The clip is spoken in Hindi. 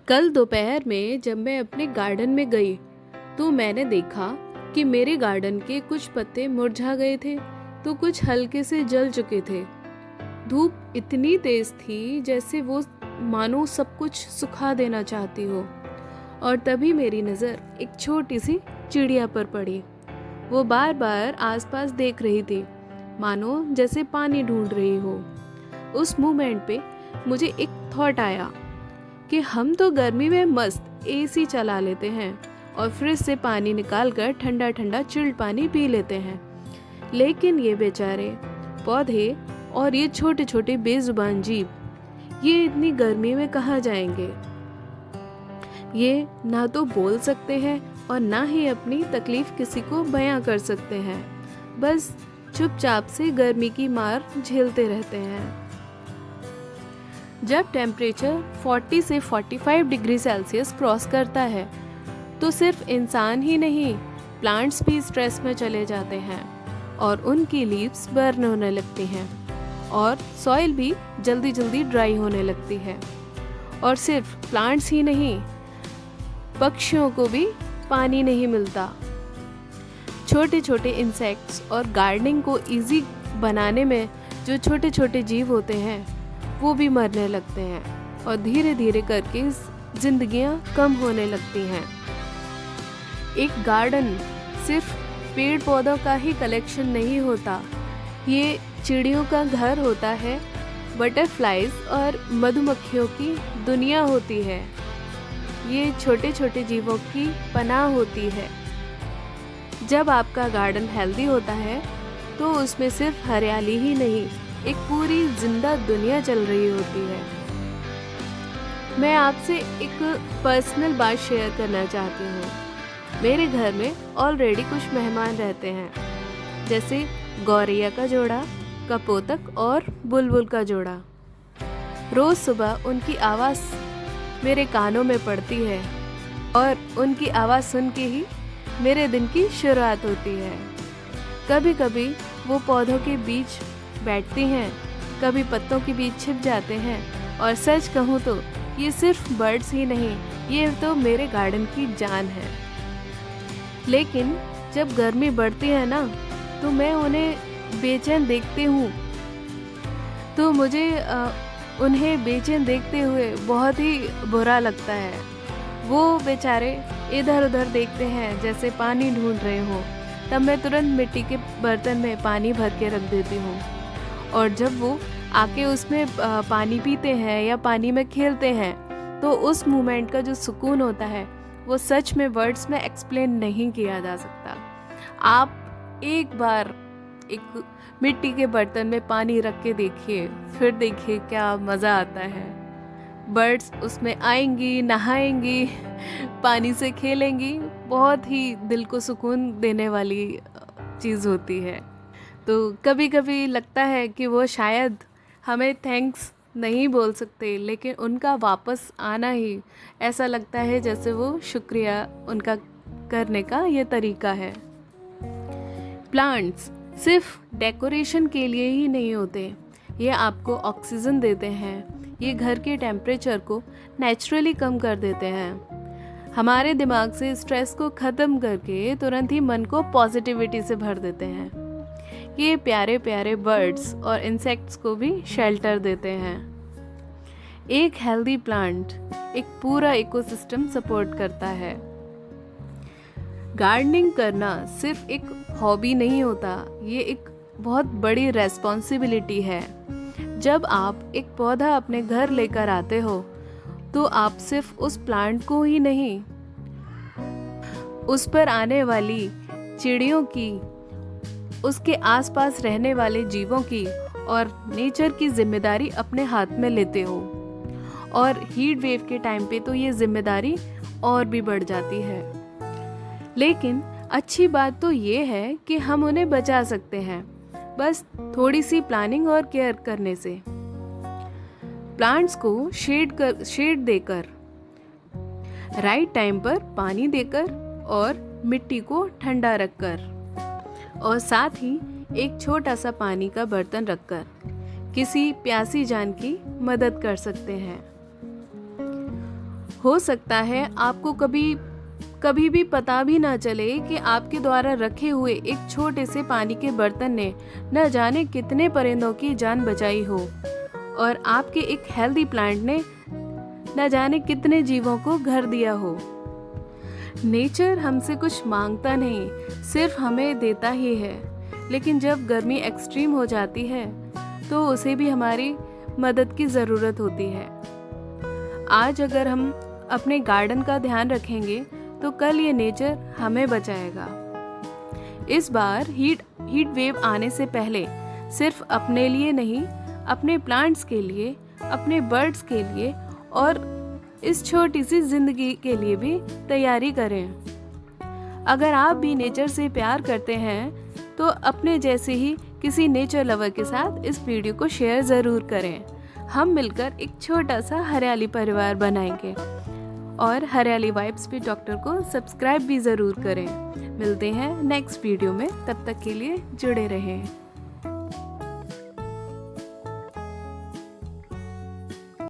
कल दोपहर में जब मैं अपने गार्डन में गई तो मैंने देखा कि मेरे गार्डन के कुछ पत्ते मुरझा गए थे तो कुछ हल्के से जल चुके थे। धूप इतनी तेज थी जैसे वो मानो सब कुछ सुखा देना चाहती हो। और तभी मेरी नज़र एक छोटी सी चिड़िया पर पड़ी। वो बार बार आसपास देख रही थी, मानो जैसे पानी ढूंढ रही हो। उस मोमेंट पे मुझे एक थॉट आया कि हम तो गर्मी में मस्त एसी चला लेते हैं और फ्रिज से पानी निकालकर ठंडा ठंडा चिल्ड पानी पी लेते हैं, लेकिन ये बेचारे पौधे और ये छोटे छोटे बेजुबान जीव ये इतनी गर्मी में कहाँ जाएंगे। ये ना तो बोल सकते हैं और ना ही अपनी तकलीफ किसी को बयां कर सकते हैं, बस चुपचाप से गर्मी की मार झेलते रहते हैं। जब टेम्परेचर 40 से 45 डिग्री सेल्सियस क्रॉस करता है तो सिर्फ इंसान ही नहीं, प्लांट्स भी स्ट्रेस में चले जाते हैं और उनकी लीव्स बर्न होने लगती हैं और सॉइल भी जल्दी जल्दी ड्राई होने लगती है। और सिर्फ प्लांट्स ही नहीं, पक्षियों को भी पानी नहीं मिलता। छोटे छोटे इंसेक्ट्स और गार्डनिंग को इजी बनाने में जो छोटे छोटे जीव होते हैं वो भी मरने लगते हैं और धीरे धीरे करके जिंदगियां कम होने लगती हैं। एक गार्डन सिर्फ पेड़ पौधों का ही कलेक्शन नहीं होता, ये चिड़ियों का घर होता है, बटरफ्लाइज और मधुमक्खियों की दुनिया होती है, ये छोटे छोटे जीवों की पनाह होती है। जब आपका गार्डन हेल्दी होता है तो उसमें सिर्फ हरियाली ही नहीं, एक पूरी जिंदा दुनिया चल रही होती है। मैं आपसे एक पर्सनल बात शेयर करना चाहती हूँ। मेरे घर में ऑलरेडी कुछ मेहमान रहते हैं, जैसे गौरैया का जोड़ा, कपोतक और बुलबुल का जोड़ा। रोज सुबह उनकी आवाज़ मेरे कानों में पड़ती है और उनकी आवाज़ सुन के ही मेरे दिन की शुरुआत होती है। कभी कभी वो पौधों के बीच बैठती हैं, कभी पत्तों के बीच छिप जाते हैं और सच कहूँ तो ये सिर्फ बर्ड्स ही नहीं, ये तो मेरे गार्डन की जान है। लेकिन जब गर्मी बढ़ती है ना तो मैं उन्हें बेचैन देखती हूँ, तो मुझे उन्हें बेचैन देखते हुए बहुत ही बुरा लगता है। वो बेचारे इधर उधर देखते हैं जैसे पानी ढूंढ रहे हो, तब मैं तुरंत मिट्टी के बर्तन में पानी भर के रख देती हूँ और जब वो आके उसमें पानी पीते हैं या पानी में खेलते हैं तो उस मोमेंट का जो सुकून होता है वो सच में वर्ड्स में एक्सप्लेन नहीं किया जा सकता। आप एक बार एक मिट्टी के बर्तन में पानी रख के देखिए, फिर देखिए क्या मज़ा आता है। बर्ड्स उसमें आएंगी, नहाएंगी, पानी से खेलेंगी, बहुत ही दिल को सुकून देने वाली चीज़ होती है। तो कभी कभी लगता है कि वो शायद हमें थैंक्स नहीं बोल सकते, लेकिन उनका वापस आना ही ऐसा लगता है जैसे वो शुक्रिया उनका करने का ये तरीका है। प्लांट्स सिर्फ डेकोरेशन के लिए ही नहीं होते, ये आपको ऑक्सीजन देते हैं, ये घर के टेम्परेचर को नेचुरली कम कर देते हैं, हमारे दिमाग से स्ट्रेस को ख़त्म करके तुरंत ही मन को पॉजिटिविटी से भर देते हैं। ये प्यारे प्यारे बर्ड्स और इंसेक्ट्स को भी शेल्टर देते हैं। एक हेल्दी प्लांट एक पूरा इकोसिस्टम सपोर्ट करता है। गार्डनिंग करना सिर्फ एक हॉबी नहीं होता, ये एक बहुत बड़ी रेस्पॉन्सिबिलिटी है। जब आप एक पौधा अपने घर लेकर आते हो तो आप सिर्फ उस प्लांट को ही नहीं, उस पर आने वाली चिड़ियों की, उसके आसपास रहने वाले जीवों की और नेचर की जिम्मेदारी अपने हाथ में लेते हो। और हीट वेव के टाइम पे तो ये जिम्मेदारी और भी बढ़ जाती है। लेकिन अच्छी बात तो ये है कि हम उन्हें बचा सकते हैं, बस थोड़ी सी प्लानिंग और केयर करने से। प्लांट्स को शेड देकर, राइट टाइम पर पानी देकर और मिट्टी को ठंडा रखकर और साथ ही एक छोटा सा पानी का बर्तन रखकर किसी प्यासी जान की मदद कर सकते हैं। हो सकता है आपको कभी भी पता भी ना चले कि आपके द्वारा रखे हुए एक छोटे से पानी के बर्तन ने न जाने कितने परिंदों की जान बचाई हो, और आपके एक हेल्दी प्लांट ने न जाने कितने जीवों को घर दिया हो। नेचर हमसे कुछ मांगता नहीं, सिर्फ हमें देता ही है। लेकिन जब गर्मी एक्सट्रीम हो जाती है तो उसे भी हमारी मदद की ज़रूरत होती है। आज अगर हम अपने गार्डन का ध्यान रखेंगे तो कल ये नेचर हमें बचाएगा। इस बार हीट वेव आने से पहले सिर्फ अपने लिए नहीं, अपने प्लांट्स के लिए, अपने बर्ड्स के लिए और इस छोटी सी जिंदगी के लिए भी तैयारी करें। अगर आप भी नेचर से प्यार करते हैं तो अपने जैसे ही किसी नेचर लवर के साथ इस वीडियो को शेयर ज़रूर करें। हम मिलकर एक छोटा सा हरियाली परिवार बनाएंगे। और हरियाली वाइब्स पे डॉक्टर को सब्सक्राइब भी ज़रूर करें। मिलते हैं नेक्स्ट वीडियो में, तब तक के लिए जुड़े रहें।